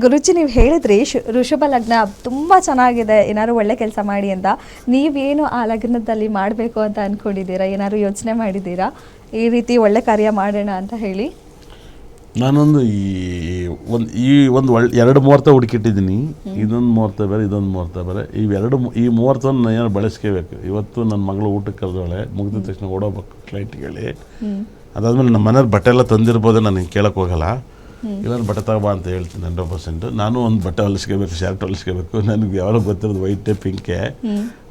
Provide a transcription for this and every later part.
ಗುರುಜಿ ನೀವು ಹೇಳಿದ್ರಿ ಋಷಭ ಲಗ್ನ ತುಂಬ ಚೆನ್ನಾಗಿದೆ, ಏನಾದ್ರು ಒಳ್ಳೆ ಕೆಲಸ ಮಾಡಿ ಅಂತ. ನೀವೇನು ಆ ಲಗ್ನದಲ್ಲಿ ಮಾಡಬೇಕು ಅಂತ ಅಂದ್ಕೊಂಡಿದ್ದೀರಾ? ಏನಾದ್ರು ಯೋಚನೆ ಮಾಡಿದ್ದೀರಾ ಈ ರೀತಿ ಒಳ್ಳೆ ಕಾರ್ಯ ಮಾಡೋಣ ಅಂತ ಹೇಳಿ? ನಾನೊಂದು ಒಂದು ಎರಡು ಮುಹೂರ್ತ ಹುಡುಕಿಟ್ಟಿದ್ದೀನಿ. ಇದೊಂದು ಮುಹೂರ್ತ ಬೇರೆ, ಇದೊಂದು ಮುಹೂರ್ತ ಬೇರೆ. ಈ ಮುಹೂರ್ತವನ್ನು ನಾನು ಏನಾದ್ರು ಬಳಸ್ಕೋಬೇಕು. ಇವತ್ತು ನನ್ನ ಮಗಳು ಊಟಕ್ಕೆ ಕರೆದವಳೆ, ಮುಗಿದ ತಕ್ಷಣ ಓಡೋಗ್ಬೇಕು ಫ್ಲೈಟ್ಗೆ. ಅದಾದಮೇಲೆ ನಮ್ಮ ಮನೆಯವ್ರು ಬಟ್ಟೆ ಎಲ್ಲ ತಂದಿರ್ಬೋದು, ನಾನು ಕೇಳಕ್ಕೆ ಹೋಗಲ್ಲ. ಇಲ್ಲ ಬಟ್ಟೆ ತಗೋಬಾ ಅಂತ ಹೇಳ್ತೀನಿ 100%. ನಾನು ಒಂದು ಬಟ್ಟೆ ಹೊಲಿಸ್ಕೋಬೇಕು, ಶರ್ಟ್ ಹೊಲಿಸ್ಕೋಬೇಕು. ನನಗೆ ಯಾವಾಗ ಗೊತ್ತಿರೋದು ವೈಟೇ ಪಿಂಕೆ.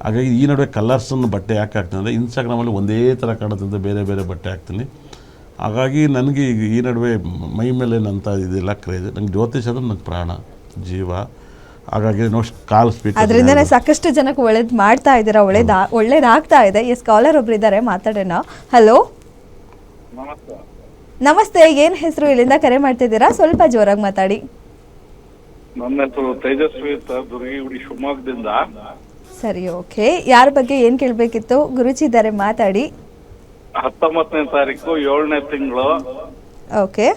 ಹಾಗಾಗಿ ಈ ನಡುವೆ ಕಲರ್ಸನ್ನು ಬಟ್ಟೆ ಯಾಕೆ ಹಾಕ್ತೀನಿ ಅಂದರೆ ಇನ್ಸ್ಟಾಗ್ರಾಮಲ್ಲಿ ಒಂದೇ ಥರ ಕಾಣುತ್ತಂತ ಬೇರೆ ಬೇರೆ ಬಟ್ಟೆ ಹಾಕ್ತೀನಿ. ಹಾಗಾಗಿ ನನಗೆ ಈಗ ಈ ನಡುವೆ ಮೈ ಮೇಲೆ ಏನಂತ ಇದೆಲ್ಲ ಕ್ರೇಜ್. ನಂಗೆ ಜ್ಯೋತಿಷ ಅಂದ್ರೆ ನನಗೆ ಪ್ರಾಣ ಜೀವ. ಹಾಗಾಗಿ ಕಾಲ್ ಸ್ಪೀಕ್ ಅದರಿಂದನೇ ಸಾಕಷ್ಟು ಜನಕ್ಕೆ ಒಳ್ಳೇದು ಮಾಡ್ತಾ ಇದ್ದೀರಾ, ಒಳ್ಳೇದಾಗ್ತಾ ಇದೆ. ಸ್ಕಾಲರ್ ಒಬ್ರು ಇದ್ದಾರೆ, ಮಾತಾಡೋಣ. ಹಲೋ, ನಮಸ್ತೆ. ಏನು ಹೆಸರು, ಇಲ್ಲಿಂದ ಕರೆ ಮಾಡ್ತಿದ್ದೀರಾ? ಸ್ವಲ್ಪ ಜೋರಾಗಿ ಮಾತಾಡಿ. ನನ್ನ ಹೆಸರು ತೇಜಸ್ವಿ ದುರ್ಗಿಗುಡಿ, ಶಿವಮೊಗ್ಗದಿಂದ. ಸರಿ, ಓಕೆ. ಯಾರ ಬಗ್ಗೆ ಏನು ಕೇಳಬೇಕಿತ್ತು? ಗುರುಜಿ ಇದ್ದಾರೆ, ಮಾತಾಡಿ. 19ನೇ ತಾರೀಕು 7ನೇ ತಿಂಗಳು, ಓಕೆ.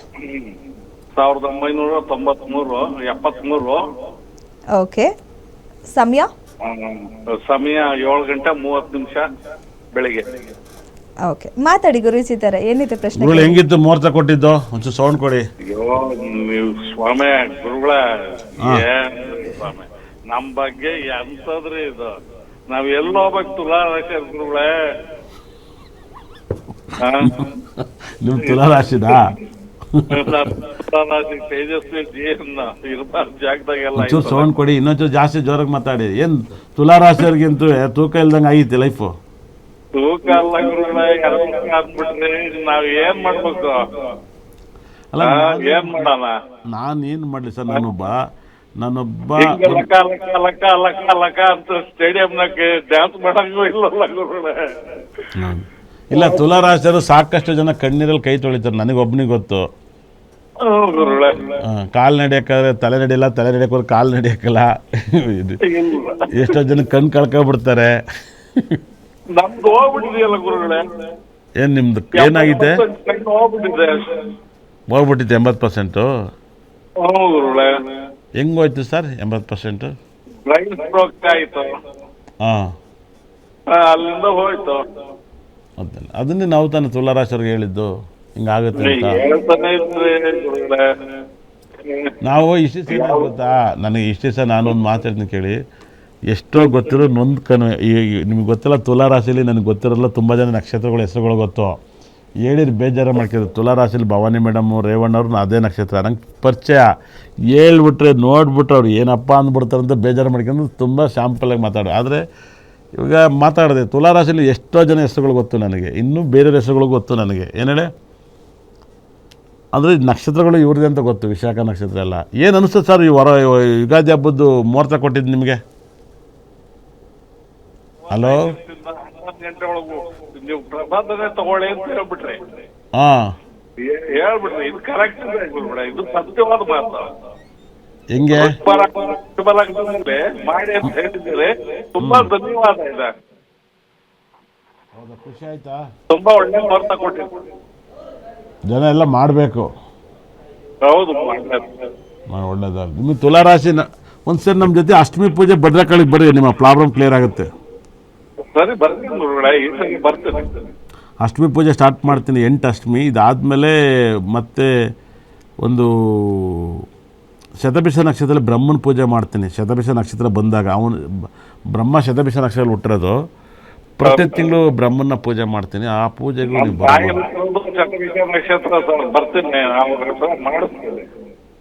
1993 73. ಓಕೆ. ಸಮಯ 7:30 ಬೆಳಿಗ್ಗೆ. ಓಕೆ, ಮಾತಾಡಿ ಗುರುಜಿ ಇದ್ದಾರೆ. ಏನಿದೆ ಪ್ರಶ್ನೆ? ಹೆಂಗಿತ್ತು ಮುಹೂರ್ತ ಕೊಟ್ಟಿದ್ದು? ಒಂಚೂರು ಸೌಂಡ್ ಕೊಡಿ. ಅಯ್ಯೋ ನೀವು ಸ್ವಾಮಿ ಗುರುಗಳ, ಸ್ವಾಮಿ ನಮ್ ಬಗ್ಗೆ ಎಂತದ್ರಿ ಇದು? ನಾವ್ ಎಲ್ಲ ಹೋಗ್ಬೇಕು ತುಲಾರಾಶಿ ಗುರುಗಳೇ. ನಿಮ್ ತುಲಾರಾಶಿದ ತುಲಾರಾಶಿ ತೇಜಸ್ವಿ ಜಾಗದಾಗೆಲ್ಲ ಒಂಚೂರು ಸೌಂಡ್ ಕೊಡಿ, ಇನ್ನೊಂಚೂರು ಜಾಸ್ತಿ ಜೋರಾಗಿ ಮಾತಾಡಿ. ಏನ್ ತುಲಾರಾಶಿಯವ್ರಿಗಿಂತೂ ತೂಕ ಇಲ್ದಂಗೆ ಆಗೈತಿ ಲೈಫು. ತೂಕ ಅಲ್ಲ ಗುರುಗಳೇ, ಹಾಕ್ಬಿಟ್ರಿ. ನಾವ್ ಏನ್ ಮಾಡ್ಬೇಕು? ಅಲ್ಲ ಏನ್ ಮಾಡೋಣ? ನಾನೇನು ಮಾಡಲಿ ಸರ್, ನಾನೊಬ್ಬ ಲಕ ಲಕ ಲಕ ಲಕ ಲಕ ಅಂತ ಸ್ಟೇಡಿಯಂನಾಗ ಡ್ಯಾನ್ಸ್ ಮಾಡಂಗೂ ಇಲ್ಲಲ್ಲ ಗುರುಗಳೇ. ಇಲ್ಲ, ತುಲಾರಾಶಿಯರು ಸಾಕಷ್ಟು ಜನ ಕಣ್ಣೀರಲ್ಲಿ ಕೈ ತೊಳಿತಾರೆ, ನನಗೊಬ್ಬನಿಗೆ ಗೊತ್ತು. ಕಾಲು ನಡೆಯಕ್ಕಾದ್ರೆ ತಲೆ ನಡೆಯಲ್ಲ, ತಲೆ ನಡೆಯೋಕೆ ಕಾಲು ನಡೆಯಕ್ಕಲ್ಲ. ಎಷ್ಟೋ ಜನ ಕಣ್ಣು ಕಳ್ಕೊಬಿಡ್ತಾರೆ. ನಮ್ದು ಹೋಗ್ಬಿಟ್ಟಿದೆಯಲ್ಲ ಗುರುಗಳೇ. ಏನ್ ನಿಮ್ದು ಏನಾಗಿದೆ? ಹೋಗ್ಬಿಟ್ಟಿತ್ತು 80%. ಗುರುಗಳೇ ಹೆಂಗೋಯ್ತು ಸರ್ 80%? ಬ್ರೈನ್ ಸ್ಟ್ರೋಕ್ ಆಯ್ತು, ಅಲ್ಲಿಂದ ಹೋಯ್ತು. ಅದನ್ನೇ ನಾವು ತಾನೆ ತುಲಾರಾಶಿಯವ್ರಿಗೆ ಹೇಳಿದ್ದು ಹಿಂಗಾಗುತ್ತೆ ಅಂತ. ನಾವು ಇಷ್ಟು ದಿವಸ ಗೊತ್ತಾ, ನನಗೆ ಇಷ್ಟು ದಿವಸ ನಾನೊಂದು ಮಾತಾಡ್ತೀನಿ ಕೇಳಿ. ಎಷ್ಟೋ ಗೊತ್ತಿರೋ ನಿಮ್ಗೆ ಗೊತ್ತಿಲ್ಲ, ತುಲಾರಾಶಿಲಿ ನನಗೆ ಗೊತ್ತಿರಲ್ಲ ತುಂಬ ಜನ ನಕ್ಷತ್ರಗಳ ಹೆಸರುಗಳು ಗೊತ್ತು. ಹೇಳಿರಿ ಬೇಜಾರು ಮಾಡ್ಕಿದ್ರು. ತುಲಾರಾಶಿಲಿ ಭವಾನಿ ಮೇಡಮು, ರೇವಣ್ಣವ್ರು ಅದೇ ನಕ್ಷತ್ರ ನಂಗೆ ಪರಿಚಯ. ಹೇಳ್ಬಿಟ್ರೆ ನೋಡ್ಬಿಟ್ರೆ ಅವ್ರು ಏನಪ್ಪ ಅಂದ್ಬಿಡ್ತಾರಂತ ಬೇಜಾರು ಮಾಡ್ಕೊಂಡು ತುಂಬ ಶಾಂಪಲಾಗಿ ಮಾತಾಡೋ. ಆದರೆ ಇವಾಗ ಮಾತಾಡಿದೆ, ತುಲಾರಾಶಿಲಿ ಎಷ್ಟೋ ಜನ ಹೆಸರುಗಳು ಗೊತ್ತು ನನಗೆ, ಇನ್ನೂ ಬೇರೆ ಹೆಸರುಗಳು ಗೊತ್ತು ನನಗೆ. ಏನು ಹೇಳಿ, ಅಂದರೆ ನಕ್ಷತ್ರಗಳು ಇವ್ರದ್ದೇ ಅಂತ ಗೊತ್ತು, ವಿಶಾಖ ನಕ್ಷತ್ರ ಎಲ್ಲ. ಏನು ಅನಿಸ್ತದೆ ಸರ್ ಈ ಯುಗಾದಿ ಹಬ್ಬದ್ದು ಮುಹೂರ್ತ ಕೊಟ್ಟಿದ್ದು ನಿಮಗೆ? ಹಲೋ, 11 ಗಂಟೆ ಒಳಗೂ ನೀವು ಪ್ರಸಾದನೆ ತಗೊಳ್ಳಿ ಅಂತ ಹೇಳ್ಬಿಟ್ರಿ. ಹೇಳ್ಬಿಟ್ರಿ, ಇದು ಕರೆಕ್ಟ್ ಇದೆ ಗುರುಗಳೇ, ಇದು ಸತ್ಯವಾದ ಮಾತು. ಹೆಂಗೆ ಮಾಡಿ ಅಂತ ಹೇಳಿದ್ದೀರಿ, ತುಂಬಾ ಧನ್ಯವಾದ. ಇದೆ, ಖುಷಿ ಆಯ್ತಾ? ತುಂಬಾ ಒಳ್ಳೆ ಮುಹೂರ್ತ ಕೊಟ್ಟಿದ್ದೀರಿ. ಜನ ಎಲ್ಲ ಮಾಡಬೇಕು. ಹೌದು, ಒಳ್ಳೇದಾಗ. ನಿಮಗೆ ತುಲಾರಾಶಿ ಒಂದ್ಸರಿ ನಮ್ಮ ಜೊತೆ ಅಷ್ಟಮಿ ಪೂಜೆ ಭದ್ರಕಾಳಿಗೆ ಬರ್ರಿ, ನಿಮ್ಮ ಪ್ರಾಬ್ಲಮ್ ಕ್ಲಿಯರ್ ಆಗುತ್ತೆ. ಸರಿ, ಬರ್ತೀನಿ ಗುರುಗಳೇ, ಈ ಸರಿ ಬರ್ತೀನಿ. ಅಷ್ಟಮಿ ಪೂಜೆ ಸ್ಟಾರ್ಟ್ ಮಾಡ್ತೀನಿ, 8 ಅಷ್ಟಮಿ. ಇದಾದಮೇಲೆ ಮತ್ತೆ ಒಂದು ಶತಭಿಷ ನಕ್ಷತ್ರದಲ್ಲಿ ಬ್ರಹ್ಮನ ಪೂಜೆ ಮಾಡ್ತೀನಿ. ಶತಭಿಷ ನಕ್ಷತ್ರ ಬಂದಾಗ ಬ್ರಹ್ಮ ಶತಭಿಷ ನಕ್ಷತ್ರ ಹುಟ್ಟಿರೋದು. ಪ್ರತಿ ತಿಂಗಳು ಬ್ರಹ್ಮನ ಪೂಜೆ ಮಾಡ್ತೀನಿ. ಆ ಪೂಜೆಗೂ ನೀವು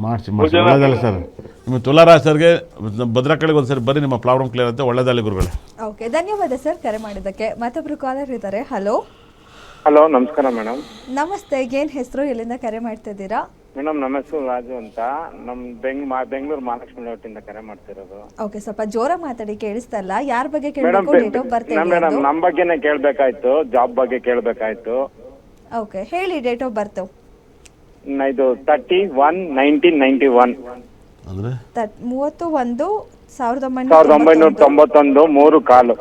ಮಾಡಿಸಿ ಒಳ್ಳೆದಲ್ಲ ಸರ್. ನಿಮ್ಮ ತುಲಾರಾಶಿಯವ್ರಿಗೆ ಭದ್ರಕಾಳಿಗೆ ಒಂದ್ಸರಿ ಬರ್ರಿ, ನಿಮ್ಮ ಪ್ರಾಬ್ಲಮ್ ಕ್ಲಿಯರ್ ಆಗುತ್ತೆ. ಒಳ್ಳೆದಾಗಲಿ ಗುರುಗಳೇ. ಓಕೆ, ಧನ್ಯವಾದ ಸರ್ ಕರೆ ಮಾಡಿದ್ದಕ್ಕೆ. ಮತ್ತೊಬ್ರು ಕಾಲರ್ ಇದ್ದಾರೆ. ಹಲೋ. ಹಲೋ, ನಮಸ್ಕಾರ ಮೇಡಮ್. ನಮಸ್ತೆ. ಏನು ಹೆಸರು, ಎಲ್ಲಿಂದ ಕರೆ ಮಾಡ್ತಿದ್ದೀರಾ? ಮೇಡಮ್, ನಮ್ಮ ಹೆಸರು ರಾಜು ಅಂತ. ಬೆಂಗಳೂರು ಮಹಾಲಕ್ಷ್ಮಿ ಲೇಔಟಿಂದ ಕರೆ ಮಾಡ್ತಿರೋದು. ಓಕೆ, ಸ್ವಲ್ಪ ಜೋರಾಗಿ ಮಾತಾಡಿ, ಕೇಳಿಸ್ತಾ ಇಲ್ಲ. ಯಾರ ಬಗ್ಗೆ ಕೇಳಬೇಕು? ಡೇಟ್ ಆಫ್ ಬರ್ತ್ ಮೇಡಮ್, ನಮ್ಮ ಬಗ್ಗೆನೇ ಕೇಳಬೇಕಾಯ್ತು, ಜಾಬ್ ಬಗ್ಗೆ ಕೇಳಬೇಕಾಯ್ತು. ಓಕೆ, ಹೇಳಿ ಡೇಟ್ ಆಫ್ ಬರ್ತ್. ಇದು 31/1991. ಅಂದ್ರೆ 31/1991 3:15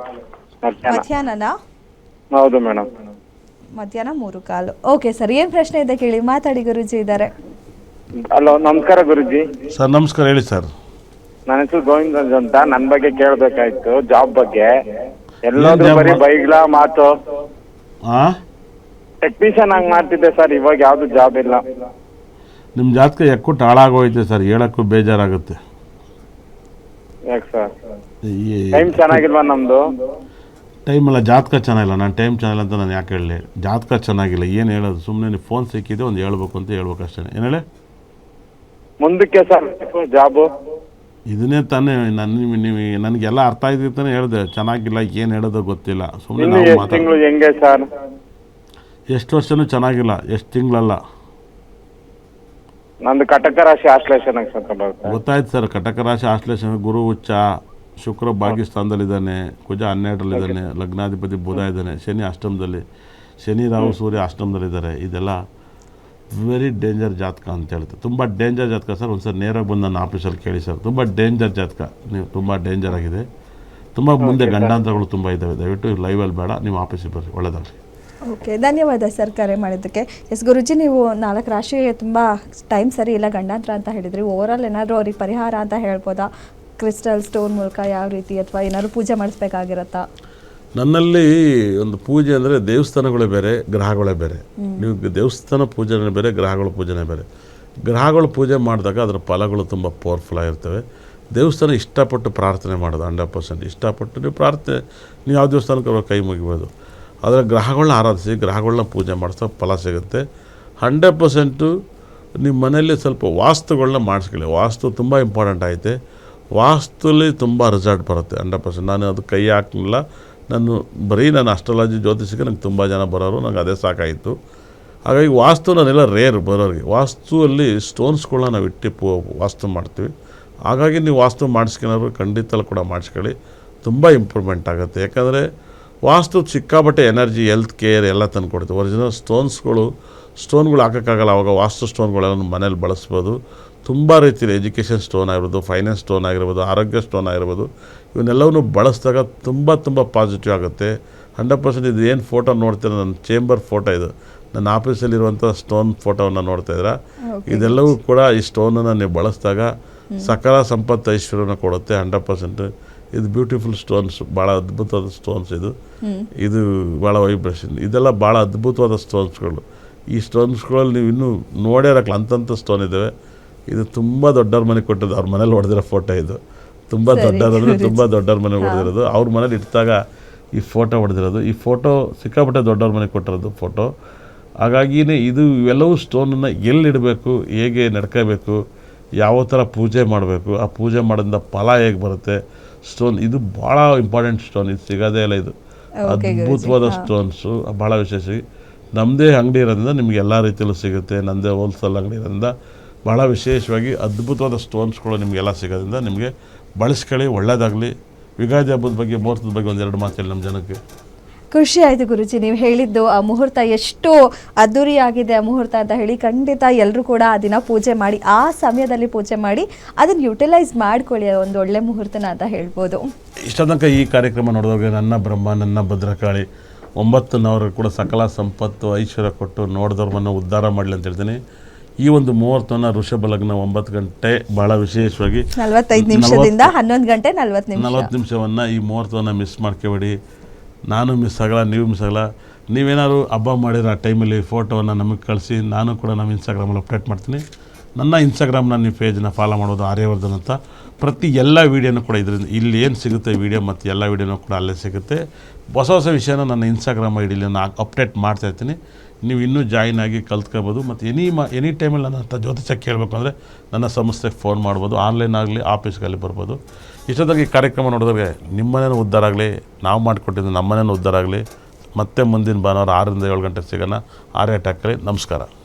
ಮಧ್ಯಾಹ್ನನಾ? ಹೌದು ಮೇಡಮ್, ಮಧ್ಯಾಹ್ನ 3:15. ಓಕೆ ಸರ್, ಏನು ಪ್ರಶ್ನೆ ಇದೆ ಕೇಳಿ, ಮಾತಾಡಿ. ಗುರುಜಿ ಇದ್ದಾರೆ. ಹಲೋ, ನಮಸ್ಕಾರ ಗುರುಜಿ. ಸರ್ ನಮಸ್ಕಾರ, ಹೇಳಿ ಸರ್. ನನ್ನ ಹೆಸರು ಗೋವಿಂದರಾಜ್ ಅಂತ. ನನ್ನ ಬಗ್ಗೆ ಕೇಳಬೇಕಾಯ್ತು, ಜಾಬ್ ಬಗ್ಗೆ. ಎಲ್ಲಾದ್ರೂ job ಬರೀ ಬೈಗ್ಲಾ ಮಾತು. ಹಾಂ, ಟೆಕ್ನಿಷಿಯನ್ ಆಗಿ ಮಾಡ್ತಿದ್ದೆ ಸರ್, ಇವಾಗ ಯಾವ್ದು ಜಾಬ್ ಇಲ್ಲ. ನಿಮ್ಮ ಜಾತಕ ಎಕ್ಕುಟ್ಟು ಹಾಳಾಗೋಯ್ತೆ ಸರ್, ಹೇಳೋಕ್ಕೂ ಬೇಜಾರಾಗುತ್ತೆ. ಯಾಕೆ ಸರ್? ಈ ಟೈಮ್ ಚೆನ್ನಾಗಿಲ್ವಾ ನಮ್ದು? ಟೈಮ್ ಎಲ್ಲ ಜಾತಕ ಚೆನ್ನಾಗಿಲ್ಲ. ನಾನು ಟೈಮ್ ಚೆನ್ನಾಗಿಲ್ಲ ಅಂತ ನಾನು ಯಾಕೆ ಹೇಳಲಿ? ಜಾತಕ ಚೆನ್ನಾಗಿಲ್ಲ, ಏನು ಹೇಳೋದು? ಸುಮ್ಮನೆ ನೀವು ಫೋನ್ ಸಿಕ್ಕಿದೆ ಒಂದು ಹೇಳ್ಬೇಕು ಅಂತ ಹೇಳ್ಬೇಕು ಅಷ್ಟೇ. ಏನು ಹೇಳಿ? ಮುಂದಕ್ಕೆ ಸರ್ ಜಾಬು? ಇದನ್ನೇ ತಾನೇ ನೀವು ನನಗೆಲ್ಲ ಅರ್ಥ ಆಯ್ತು ಹೇಳಿದೆ. ಚೆನ್ನಾಗಿಲ್ಲ, ಏನು ಹೇಳೋದು ಗೊತ್ತಿಲ್ಲ. ಸುಮ್ಮನೆ ಇನ್ನು ನಾವು ಎಷ್ಟು ತಿಂಗಳು ಮಾತಾಡೋದು. ಹೆಂಗೆ ಸರ್? ಎಷ್ಟು ವರ್ಷನೂ ಚೆನ್ನಾಗಿಲ್ಲ, ಎಷ್ಟು ತಿಂಗಳಲ್ಲ. ನಂದು ಕಟಕ ರಾಶಿ ಆಶ್ಲೇಷ ನಕ್ಷತ್ರ ಬರುತ್ತೆ. ಗೊತ್ತಾಯ್ತು ಸರ್. ಕಟಕ ರಾಶಿ ಆಶ್ಲೇಷಣೆ, ಗುರು ಉಚ್ಚ, ಶುಕ್ರ ಭಾಗ್ಯಸ್ಥಾನದಲ್ಲಿದ್ದಾನೆ, ಕುಜ 12ರಲ್ಲಿದ್ದಾನೆ, ಲಗ್ನಾಧಿಪತಿ ಬುಧ ಇದ್ದಾನೆ, ಶನಿ ಅಷ್ಟಮದಲ್ಲಿ, ಶನಿ ರಾಹು ಸೂರ್ಯ ಅಷ್ಟಮದಲ್ಲಿದ್ದಾರೆ. ಇದೆಲ್ಲ ವೆರಿ ಡೇಂಜರ್ ಜಾತಕ ಅಂತ ಹೇಳ್ತಾರೆ. ತುಂಬ ಡೇಂಜರ್ ಜಾತಕ ಸರ್. ಒಂದು ಸರ್ ನೇರಾಗಿ ಬಂದು ನನ್ನ ಆಫೀಸಲ್ಲಿ ಕೇಳಿ ಸರ್. ತುಂಬ ಡೇಂಜರ್ ಜಾತಕ, ನೀವು ತುಂಬ ಡೇಂಜರ್ ಆಗಿದೆ. ತುಂಬ ಮುಂದೆ ಗಂಡಾಂತರಗಳು ತುಂಬ ಇದ್ದಾವೆ. ದಯವಿಟ್ಟು ಲೈವಲ್ಲಿ ಬೇಡ, ನಿಮ್ಮ ಆಫೀಸಿಗೆ ಬರ್ರಿ, ಒಳ್ಳೆಯದಾಗಲಿ. ಓಕೆ, ಧನ್ಯವಾದ ಸರ್ ಕರೆ ಮಾಡಿದ್ದಕ್ಕೆ. ಎಸ್ ಗುರುಜಿ, ನೀವು 4 ರಾಶಿ ತುಂಬ ಟೈಮ್ ಸರಿ ಇಲ್ಲ, ಗಂಡಾಂತರ ಅಂತ ಹೇಳಿದ್ರಿ. ಓವರಾಲ್ ಏನಾದರೂ ಅವ್ರಿಗೆ ಪರಿಹಾರ ಅಂತ ಹೇಳ್ಬೋದಾ? ಕ್ರಿಸ್ಟಲ್ ಸ್ಟೋನ್ ಮೂಲಕ ಯಾವ ರೀತಿ, ಅಥವಾ ಏನಾದ್ರು ಪೂಜೆ ಮಾಡಿಸ್ಬೇಕಾಗಿರತ್ತಾ? ನನ್ನಲ್ಲಿ ಒಂದು ಪೂಜೆ ಅಂದರೆ ದೇವಸ್ಥಾನಗಳೇ ಬೇರೆ, ಗ್ರಹಗಳೇ ಬೇರೆ. ನೀವು ದೇವಸ್ಥಾನ ಪೂಜೆನೇ ಬೇರೆ, ಗ್ರಹಗಳ ಪೂಜೆನೇ ಬೇರೆ. ಗ್ರಹಗಳ ಪೂಜೆ ಮಾಡಿದಾಗ ಅದರ ಫಲಗಳು ತುಂಬ ಪವರ್ಫುಲ್ ಆಗಿರ್ತವೆ. ದೇವಸ್ಥಾನ ಇಷ್ಟಪಟ್ಟು ಪ್ರಾರ್ಥನೆ ಮಾಡೋದು 100%. ಇಷ್ಟಪಟ್ಟು ನೀವು ಪ್ರಾರ್ಥನೆ, ನೀವು ಯಾವ ದೇವಸ್ಥಾನಕ್ಕೆ ಅವ್ರ ಕೈ ಮುಗಿಬೋದು. ಆದರೆ ಗ್ರಹಗಳನ್ನ ಆರಾಧಿಸಿ, ಗ್ರಹಗಳನ್ನ ಪೂಜೆ ಮಾಡಿಸೋ ಫಲ ಸಿಗುತ್ತೆ 100%. ನಿಮ್ಮ ಮನೆಯಲ್ಲಿ ಸ್ವಲ್ಪ ವಾಸ್ತುಗಳನ್ನ ಮಾಡಿಸ್ಕೊಳ್ಳಿ. ವಾಸ್ತು ತುಂಬ ಇಂಪಾರ್ಟೆಂಟ್ ಐತೆ. ವಾಸ್ತುಲಿ ತುಂಬ ರಿಸಲ್ಟ್ ಬರುತ್ತೆ 100%. ನಾನು ಅದು ಕೈ ಹಾಕಲಿಲ್ಲ. ನಾನು ಅಸ್ಟ್ರಾಲಜಿ ಜ್ಯೋತಿಷಕ್ಕೆ ನಂಗೆ ತುಂಬ ಜನ ಬರೋರು, ನಂಗೆ ಅದೇ ಸಾಕಾಯಿತು. ಹಾಗಾಗಿ ವಾಸ್ತು ನಾನೆಲ್ಲ ರೇರ್ ಬರೋರಿಗೆ. ವಾಸ್ತುವಲ್ಲಿ ಸ್ಟೋನ್ಸ್ಗಳನ್ನ ನಾವು ಇಟ್ಟು ವಾಸ್ತು ಮಾಡ್ತೀವಿ. ಹಾಗಾಗಿ ನೀವು ವಾಸ್ತು ಮಾಡಿಸ್ಕೊಳ್ಳೋರು ಖಂಡಿತ ಕೂಡ ಮಾಡಿಸ್ಕೊಳ್ಳಿ, ತುಂಬ ಇಂಪ್ರೂವ್ಮೆಂಟ್ ಆಗುತ್ತೆ. ಯಾಕಂದರೆ ವಾಸ್ತು ಸಿಕ್ಕಾಪಟ್ಟೆ ಎನರ್ಜಿ, ಹೆಲ್ತ್ ಕೇರ್ ಎಲ್ಲ ತಂದು ಕೊಡುತ್ತೆ. ಒರಿಜಿನಲ್ ಸ್ಟೋನ್ಗಳು ಹಾಕೋಕ್ಕಾಗಲ್ಲ. ಆವಾಗ ವಾಸ್ತು ಸ್ಟೋನ್ಗಳೆಲ್ಲ ಮನೇಲಿ ಬಳಸ್ಬೋದು. ತುಂಬ ರೀತಿಯಲ್ಲಿ ಎಜುಕೇಷನ್ ಸ್ಟೋನ್ ಆಗಿರ್ಬೋದು, ಫೈನಾನ್ಸ್ ಸ್ಟೋನ್ ಆಗಿರ್ಬೋದು, ಆರೋಗ್ಯ ಸ್ಟೋನ್ ಆಗಿರ್ಬೋದು, ಇವನ್ನೆಲ್ಲವನ್ನೂ ಬಳಸಿದಾಗ ತುಂಬ ಪಾಸಿಟಿವ್ ಆಗುತ್ತೆ 100%. ಇದು ಏನು ಫೋಟೋ ನೋಡ್ತೀರ, ನನ್ನ ಚೇಂಬರ್ ಫೋಟೋ ಇದು, ನನ್ನ ಆಫೀಸಲ್ಲಿರುವಂಥ ಸ್ಟೋನ್ ಫೋಟೋವನ್ನು ನೋಡ್ತಾಯಿದ್ದೀರಾ. ಇದೆಲ್ಲವೂ ಕೂಡ ಈ ಸ್ಟೋನನ್ನು ನೀವು ಬಳಸಿದಾಗ ಸಕಲ ಸಂಪತ್ತು ಐಶ್ವರ್ಯನ ಕೊಡುತ್ತೆ 100%. ಇದು ಬ್ಯೂಟಿಫುಲ್ ಸ್ಟೋನ್ಸ್, ಭಾಳ ಅದ್ಭುತವಾದ ಸ್ಟೋನ್ಸ್. ಇದು ಭಾಳ ವೈಬ್ರೇಷನ್. ಇದೆಲ್ಲ ಭಾಳ ಅದ್ಭುತವಾದ ಸ್ಟೋನ್ಸ್ಗಳು. ಈ ಸ್ಟೋನ್ಸ್ಗಳಲ್ಲಿ ನೀವು ಇನ್ನೂ ನೋಡೇ ಇರೋಕ್ಕಲ್ಲ ಅಂತಂಥ ಸ್ಟೋನ್ ಇದ್ದಾವೆ. ಇದು ತುಂಬ ದೊಡ್ಡವ್ರ ಮನೆಗೆ ಕೊಟ್ಟಿದ್ದು, ಅವ್ರ ಮನೇಲಿ ಹೊಡೆದಿರೋ ಫೋಟೋ ಇದು. ತುಂಬ ದೊಡ್ಡವ್ರಂದರೆ ತುಂಬ ದೊಡ್ಡವ್ರ ಮನೆಗೆ ಹೊಡೆದಿರೋದು. ಅವ್ರ ಮನೇಲಿ ಇಟ್ಟಾಗ ಈ ಫೋಟೋ ಹೊಡೆದಿರೋದು. ಈ ಫೋಟೋ ಸಿಕ್ಕಾಪಟ್ಟೆ ದೊಡ್ಡವ್ರ ಮನೆಗೆ ಕೊಟ್ಟಿರೋದು ಫೋಟೋ. ಹಾಗಾಗಿಯೇ ಇವೆಲ್ಲವೂ ಸ್ಟೋನನ್ನು ಎಲ್ಲಿಡಬೇಕು, ಹೇಗೆ ನಡ್ಕೋಬೇಕು, ಯಾವ ಥರ ಪೂಜೆ ಮಾಡಬೇಕು, ಆ ಪೂಜೆ ಮಾಡೋದ್ರಿಂದ ಫಲ ಹೇಗೆ ಬರುತ್ತೆ, ಸ್ಟೋನ್ ಇದು ಭಾಳ ಇಂಪಾರ್ಟೆಂಟ್ ಸ್ಟೋನ್. ಇದು ಸಿಗೋದೇ ಇಲ್ಲ. ಇದು ಅದ್ಭುತವಾದ ಸ್ಟೋನ್ಸು, ಭಾಳ ವಿಶೇಷ. ನಮ್ಮದೇ ಅಂಗಡಿ ಇರೋದ್ರಿಂದ ನಿಮಗೆ ಎಲ್ಲ ರೀತಿಯಲ್ಲೂ ಸಿಗುತ್ತೆ. ನಮ್ಮದೇ ಹೋಲ್ಸೇಲ್ ಅಂಗಡಿ ಇರೋದ್ರಿಂದ ಭಾಳ ವಿಶೇಷವಾಗಿ ಅದ್ಭುತವಾದ ಸ್ಟೋನ್ಸ್ಗಳು ನಿಮಗೆಲ್ಲ ಸಿಗೋದ್ರಿಂದ ನಿಮಗೆ ಬಳಸ್ಕೊಳ್ಳಿ, ಒಳ್ಳೆಯದಾಗಲಿ. ಯುಗಾದಿ ಹಬ್ಬದ ಬಗ್ಗೆ, ಮುಹೂರ್ತದ ಬಗ್ಗೆ ಒಂದೆರಡು ಮಾತು ಹೇಳಿ ನಮ್ಮ ಜನಕ್ಕೆ. ಖುಷಿ ಆಯಿತು ಗುರುಜಿ, ನೀವು ಹೇಳಿದ್ದು ಆ ಮುಹೂರ್ತ ಎಷ್ಟು ಅದ್ಧೂರಿಯಾಗಿದೆ ಆ ಮುಹೂರ್ತ ಅಂತ ಹೇಳಿ. ಖಂಡಿತ ಎಲ್ಲರೂ ಕೂಡ ಆ ದಿನ ಪೂಜೆ ಮಾಡಿ, ಆ ಸಮಯದಲ್ಲಿ ಪೂಜೆ ಮಾಡಿ ಅದನ್ನು ಯುಟಿಲೈಸ್ ಮಾಡ್ಕೊಳ್ಳಿ, ಒಂದು ಒಳ್ಳೆ ಮುಹೂರ್ತನ ಅಂತ ಹೇಳ್ಬೋದು. ಇಷ್ಟ ತನಕ ಈ ಕಾರ್ಯಕ್ರಮ ನೋಡಿದವ್ರಿಗೆ ನನ್ನ ಬ್ರಹ್ಮ, ನನ್ನ ಭದ್ರಕಾಳಿ 9 ನವರಿಗೆ ಕೂಡ ಸಕಲ ಸಂಪತ್ತು ಐಶ್ವರ್ಯ ಕೊಟ್ಟು ನೋಡಿದವ್ರನ್ನ ಉದ್ಧಾರ ಮಾಡಲಿ ಅಂತ ಹೇಳ್ತೀನಿ. ಈ ಒಂದು ಮುಹೂರ್ತವನ್ನು ವೃಷಭ ಲಗ್ನ 9 ಗಂಟೆ, ಭಾಳ ವಿಶೇಷವಾಗಿ 45 ನಿಮಿಷದಿಂದ 11 ಗಂಟೆ 40 ನಿಮಿಷವನ್ನು ಈ ಮುಹೂರ್ತವನ್ನು ಮಿಸ್ ಮಾಡ್ಕೋಬೇಡಿ. ನಾನು ಮಿಸ್ ಆಗಲ್ಲ, ನೀವು ಮಿಸ್ ಆಗಲ್ಲ. ನೀವೇನಾದ್ರು ಹಬ್ಬ ಮಾಡಿರೋ ಆ ಟೈಮಲ್ಲಿ ಫೋಟೋವನ್ನು ನಮಗೆ ಕಳಿಸಿ, ನಾನು ಕೂಡ ನಮ್ಮ ಇನ್ಸ್ಟಾಗ್ರಾಮಲ್ಲಿ ಅಪ್ಡೇಟ್ ಮಾಡ್ತೀನಿ. ನನ್ನ ಇನ್ಸ್ಟಾಗ್ರಾಮ್ನ ನೀವು ಪೇಜ್ನ ಫಾಲೋ ಮಾಡೋದು ಆರ್ಯವರ್ಧನ್ ಅಂತ. ಪ್ರತಿ ಎಲ್ಲ ವೀಡಿಯೋನೂ ಕೂಡ ಇದರಿಂದ ಇಲ್ಲಿ ಏನು ಸಿಗುತ್ತೆ ವೀಡಿಯೋ ಮತ್ತು ಎಲ್ಲ ವೀಡಿಯೋನೂ ಕೂಡ ಅಲ್ಲೇ ಸಿಗುತ್ತೆ. ಹೊಸ ವಿಷಯನ ನನ್ನ ಇನ್ಸ್ಟಾಗ್ರಾಮ್ ಐಡಿಯಲ್ಲಿ ನಾನು ಅಪ್ಡೇಟ್ ಮಾಡ್ತಾಯಿರ್ತೀನಿ. ನೀವು ಇನ್ನೂ ಜಾಯಿನ್ ಆಗಿ ಕಲ್ತ್ಕೋಬೋದು. ಮತ್ತು ಎನಿ ಟೈಮಲ್ಲಿ ನನ್ನ ಹತ್ರ ಜ್ಯೋತಿಷ ಕೇಳಬೇಕು ಅಂದರೆ ನನ್ನ ಸಂಸ್ಥೆಗೆ ಫೋನ್ ಮಾಡ್ಬೋದು. ಆನ್ಲೈನ್ ಆಗಲಿ, ಆಫೀಸ್ಗಲ್ಲಿ ಬರ್ಬೋದು. ಇಷ್ಟೊತ್ತಾಗಿ ಈ ಕಾರ್ಯಕ್ರಮ ನೋಡಿದ್ರೆ ನಿಮ್ಮನೇನೂ ಉದ್ಧಾರ ಆಗಲಿ, ನಾವು ಮಾಡಿಕೊಟ್ಟಿದ್ದು ನಮ್ಮನೇನೂ ಉದ್ಧಾರ ಆಗಲಿ. ಮತ್ತೆ ಮುಂದಿನ ಭಾನುವಾರ 6ರಿಂದ 7 ಗಂಟೆ ಸಿಗೋಣ. ಆರ್ಯ ಟಾಕಲ್ಲಿ ನಮಸ್ಕಾರ.